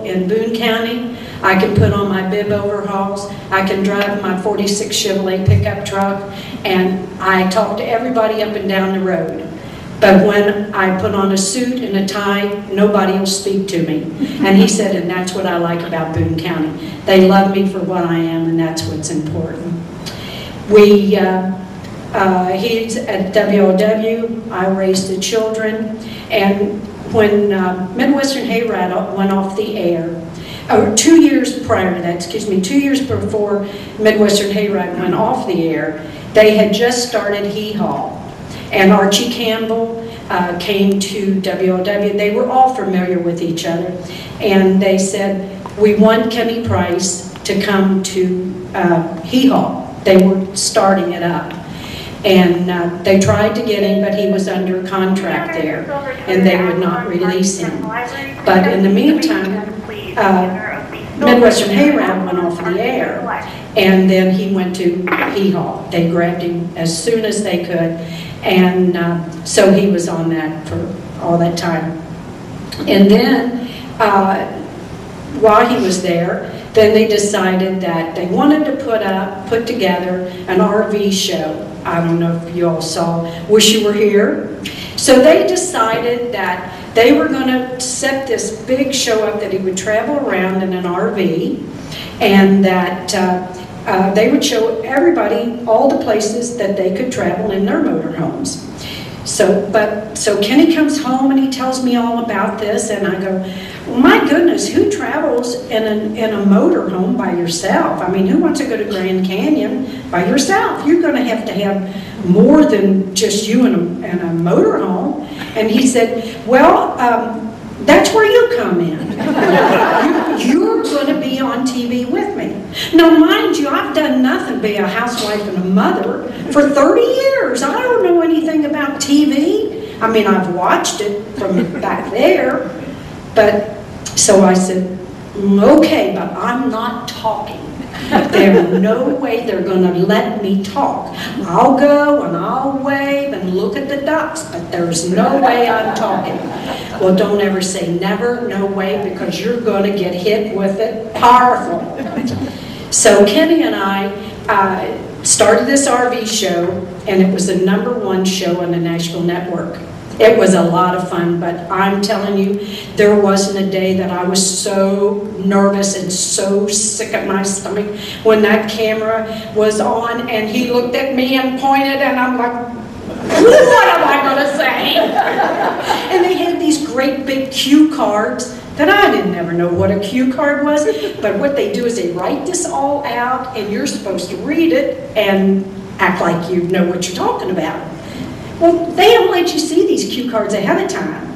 in Boone County. I can put on my bib overhauls. I can drive my 46 Chevrolet pickup truck, and I talk to everybody up and down the road. But when I put on a suit and a tie, nobody will speak to me. And he said, and that's what I like about Boone County. They love me for what I am, and that's what's important. He's at WLW. I raised the children. And when Midwestern Hayride went off the air, 2 years prior to that, 2 years before Midwestern Hayride went off the air, they had just started Hee Haw. And Archie Campbell came to WLW. They were all familiar with each other. And they said, we want Kenny Price to come to Hee Haw. They were starting it up. And they tried to get him, but he was under contract there. And they would not release him. But in the meantime, Midwestern Hayride went off the air. And then he went to Hee Haw. They grabbed him as soon as they could. And so he was on that for all that time. And then while he was there, then they decided that they wanted to put together an RV show. I don't know if you all saw Wish You Were Here. So they decided that they were going to set this big show up, that he would travel around in an RV, and that they would show everybody all the places that they could travel in their motorhomes. So Kenny comes home and he tells me all about this, and I go, well, my goodness, who travels in a motorhome by yourself? I mean, who wants to go to Grand Canyon by yourself? You're going to have more than just you in a motorhome. And he said, well, that's where you come in. You're going to be on TV with me. Now, mind you, I've done nothing but be a housewife and a mother for 30 years. I don't know anything about TV. I mean, I've watched it from back there. But, so I said, okay, but I'm not talking. There's no way they're going to let me talk. I'll go and I'll wave and look at the ducks, but there's no way I'm talking. Well, don't ever say never, no way, because you're going to get hit with it powerful. So Kenny and I started this RV show, and it was the #1 show on the Nashville network. It was a lot of fun, but I'm telling you, there wasn't a day that I was so nervous and so sick at my stomach when that camera was on and he looked at me and pointed, and I'm like, what am I going to say? And they had these great big cue cards that I didn't ever know what a cue card was, but what they do is they write this all out, and you're supposed to read it and act like you know what you're talking about. Well, they don't let you see these cue cards ahead of time.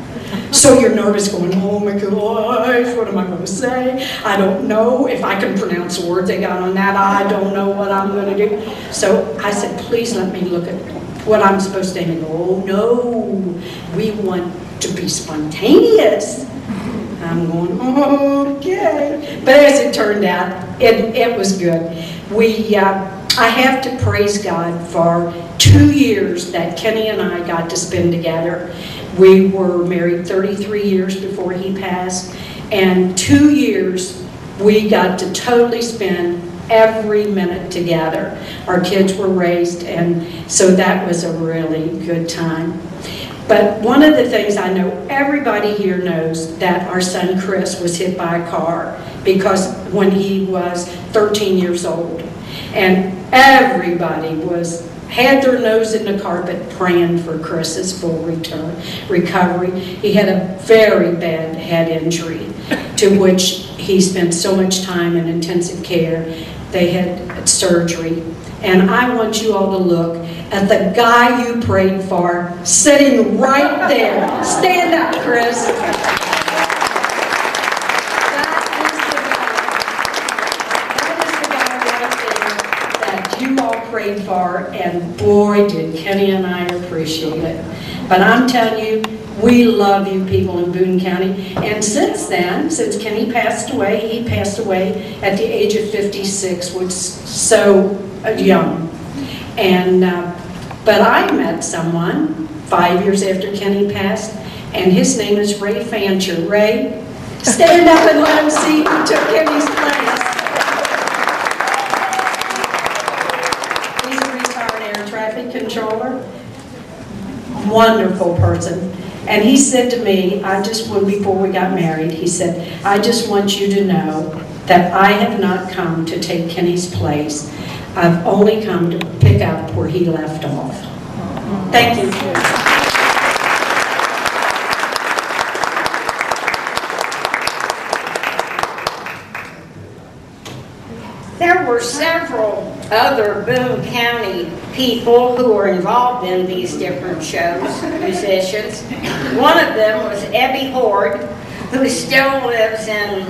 So you're nervous going, oh my gosh, what am I going to say? I don't know if I can pronounce the words they got on that. I don't know what I'm going to do. So I said, please let me look at what I'm supposed to do. And they go, oh no, we want to be spontaneous. I'm going, okay. But as it turned out, it was good. I have to praise God for 2 years that Kenny and I got to spend together. We were married 33 years before he passed, and 2 years we got to totally spend every minute together. Our kids were raised, and so that was a really good time. But one of the things I know everybody here knows, that our son Chris was hit by a car because when he was 13 years old. And everybody had their nose in the carpet praying for Chris's full recovery. He had a very bad head injury to which he spent so much time in intensive care. They had surgery. And I want you all to look at the guy you prayed for sitting right there. Stand up, Chris. You all prayed for, and boy, did Kenny and I appreciate it. But I'm telling you, we love you people in Boone County. And since then, since Kenny passed away, he passed away at the age of 56, which is so young. And but I met someone 5 years after Kenny passed, and his name is Ray Fancher. Ray, Stand up and let him see who took Kenny's place. He's a retired air traffic controller. Wonderful person. And he said to me, before we got married, he said, I just want you to know that I have not come to take Kenny's place. I've only come to pick up where he left off. Thank you. There were several other Boone County people who were involved in these different shows, musicians. One of them was Ebby Horde, who still lives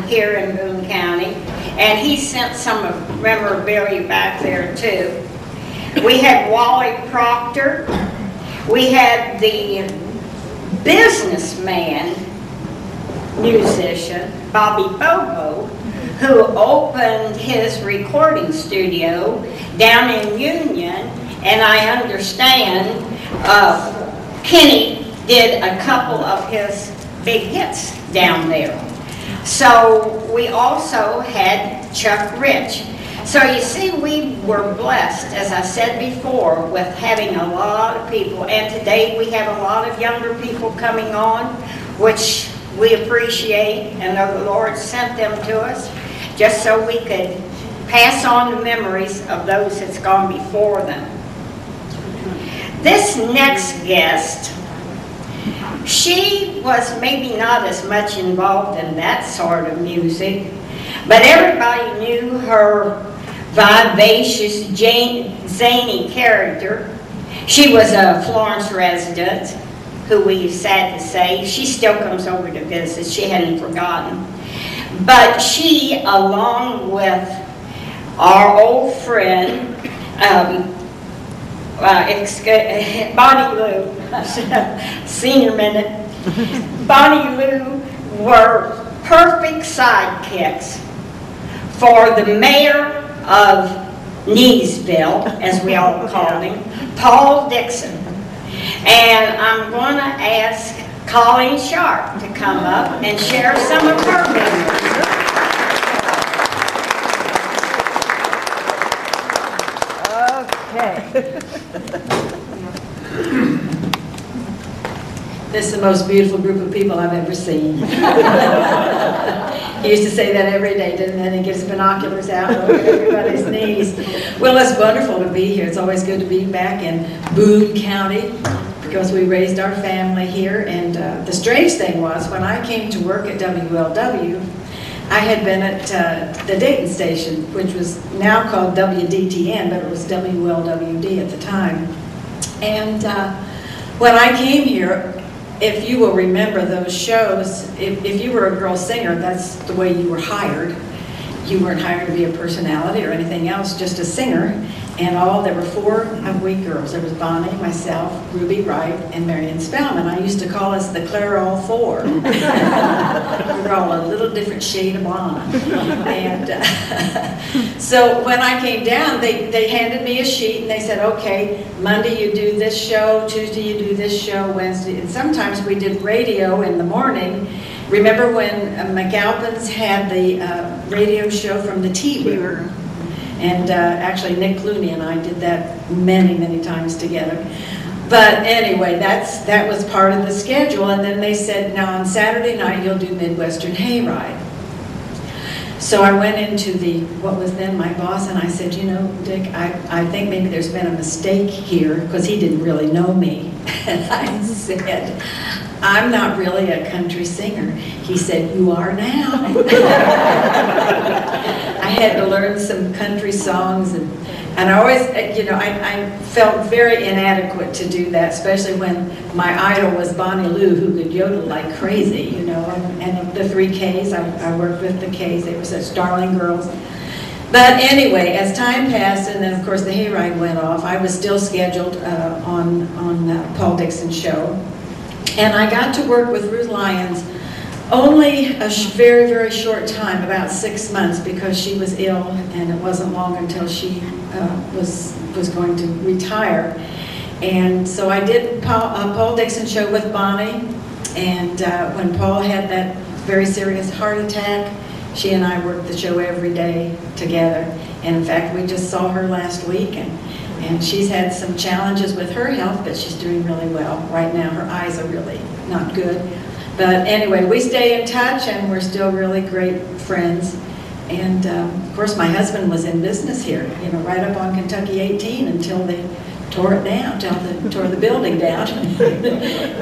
here in Boone County, and he sent some memorabilia back there too. We had Wally Proctor. We had the businessman musician, Bobby Bobo, who opened his recording studio down in Union, and I understand Kenny did a couple of his big hits down there. So we also had Chuck Rich. So you see, we were blessed, as I said before, with having a lot of people, and today we have a lot of younger people coming on, which we appreciate, and the Lord sent them to us just so we could pass on the memories of those that's gone before them. This next guest, she was maybe not as much involved in that sort of music, but everybody knew her vivacious, zany character. She was a Florence resident, who we sad to say, she still comes over to visit. She hadn't forgotten. But she, along with our old friend, Bonnie Lou, senior minute, Bonnie Lou were perfect sidekicks for the mayor of Neesville, as we all called him, Paul Dixon. And I'm going to ask Colleen Sharp to come up and share some of her memories. Okay. This is the most beautiful group of people I've ever seen. He used to say that every day, didn't he? And he gets binoculars out and look at everybody's knees. Well, it's wonderful to be here. It's always good to be back in Boone County because we raised our family here. And the strange thing was, when I came to work at WLW, I had been at the Dayton station, which was now called WDTN, but it was WLWD at the time. And when I came here, if you will remember those shows, if you were a girl singer, that's the way you were hired. You weren't hired to be a personality or anything else, just a singer. And there were 4 we girls. There was Bonnie, myself, Ruby Wright, and Marion Spellman. I used to call us the Clairol 4. We were all a little different shade of blonde. And so when I came down, they handed me a sheet and they said, okay, Monday you do this show, Tuesday you do this show, Wednesday. And sometimes we did radio in the morning. Remember when McAlpin's had the radio show from the tea room? And actually Nick Clooney and I did that many, many times together. But anyway, that was part of the schedule. And then they said, now on Saturday night you'll do Midwestern Hayride. So I went into what was then my boss, and I said, you know, Dick, I think maybe there's been a mistake here, because he didn't really know me. And I said, I'm not really a country singer. He said, you are now. I had to learn some country songs, and I always, you know, I felt very inadequate to do that, especially when my idol was Bonnie Lou, who could yodel like crazy, you know, and the 3 Ks, I worked with the Ks, they were such darling girls. But anyway, as time passed, and then of course the hayride went off, I was still scheduled on Paul Dixon's show. And I got to work with Ruth Lyons only a very, very short time, about 6 months, because she was ill, and it wasn't long until she was going to retire. And so I did Paul Dixon show with Bonnie, and when Paul had that very serious heart attack. She and I work the show every day together. And in fact, we just saw her last week, and she's had some challenges with her health, but she's doing really well. Right now, her eyes are really not good. But anyway, we stay in touch, and we're still really great friends. And of course, my husband was in business here, you know, right up on Kentucky 18 until they tore it down, tore the building down.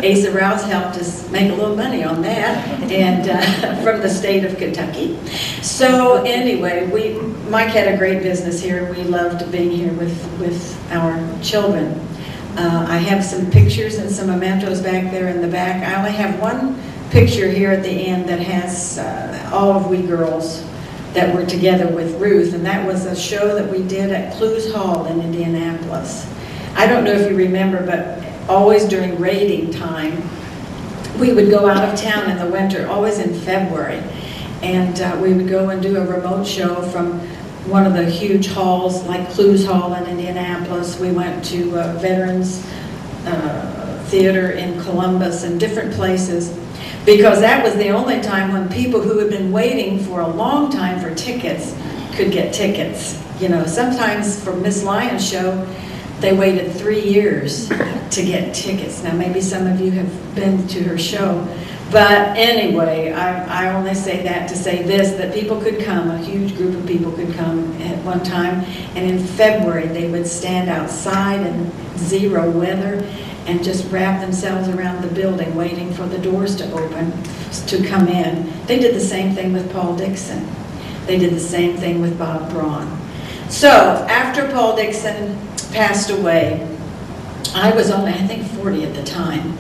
Asa Rouse helped us make a little money on that, and from the state of Kentucky. So anyway, Mike had a great business here. We loved being here with our children. I have some pictures and some mementos back there in the back. I only have one picture here at the end that has all of we girls that were together with Ruth, and that was a show that we did at Clues Hall in Indianapolis. I don't know if you remember, but always during raiding time, we would go out of town in the winter, always in February, and we would go and do a remote show from one of the huge halls, like Clues Hall in Indianapolis. We went to Veterans Theater in Columbus and different places, because that was the only time when people who had been waiting for a long time for tickets could get tickets. You know, sometimes for Miss Lyon's show, they waited 3 years to get tickets. Now, maybe some of you have been to her show, but anyway, I only say that to say this, that people could come, a huge group of people could come at one time, and in February they would stand outside in 0 weather and just wrap themselves around the building waiting for the doors to open to come in. They did the same thing with Paul Dixon. They did the same thing with Bob Braun. So after Paul Dixon passed away, I was only, I think, 40 at the time.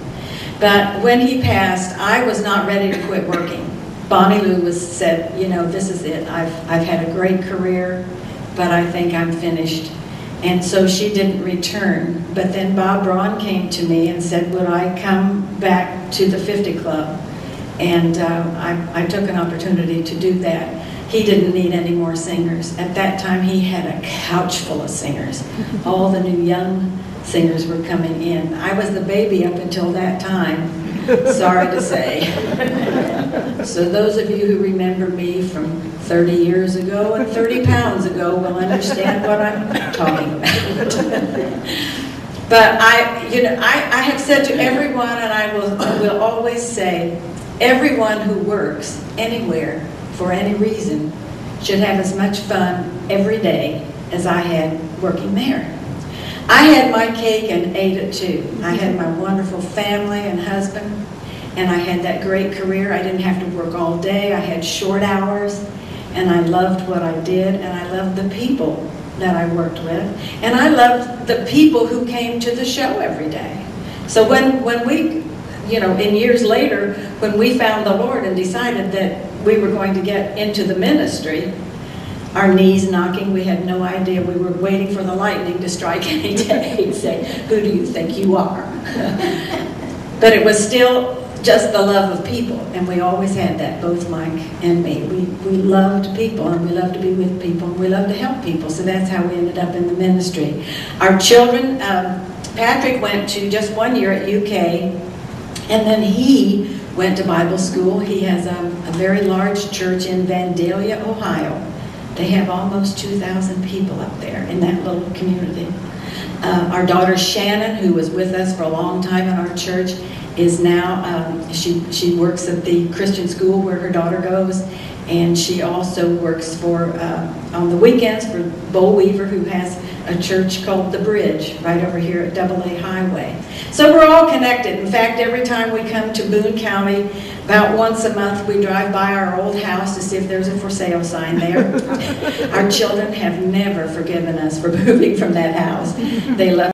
But when he passed, I was not ready to quit working. Bonnie Lou said, you know, this is it. I've had a great career, but I think I'm finished. And so she didn't return. But then Bob Braun came to me and said, would I come back to the 50 Club? And I took an opportunity to do that. He didn't need any more singers. At that time, he had a couch full of singers. All the new young singers were coming in. I was the baby up until that time, sorry to say. So those of you who remember me from 30 years ago and 30 pounds ago will understand what I'm talking about. But I have said to everyone, and I will always say, everyone who works anywhere for any reason should have as much fun every day as I had working there. I had my cake and ate it too. I had my wonderful family and husband, and I had that great career. I didn't have to work all day. I had short hours, and I loved what I did, and I loved the people that I worked with, and I loved the people who came to the show every day. So when we, you know, in years later, when we found the Lord and decided that we were going to get into the ministry, our knees knocking, we had no idea. We were waiting for the lightning to strike any day and say, who do you think you are? But it was still just the love of people, and we always had that, both Mike and me. We loved people, and we loved to be with people, and we loved to help people, so that's how we ended up in the ministry. Our children, Patrick went to just 1 year at UK, and then he went to Bible school. He has a very large church in Vandalia, Ohio. They have almost 2,000 people up there in that little community. Our daughter Shannon, who was with us for a long time in our church, is now, she works at the Christian school where her daughter goes, and she also works for, on the weekends, for Bo Weaver, who has a church called The Bridge right over here at AA Highway. So we're all connected. In fact, every time we come to Boone County, about once a month, we drive by our old house to see if there's a for sale sign there. Our children have never forgiven us for moving from that house. They love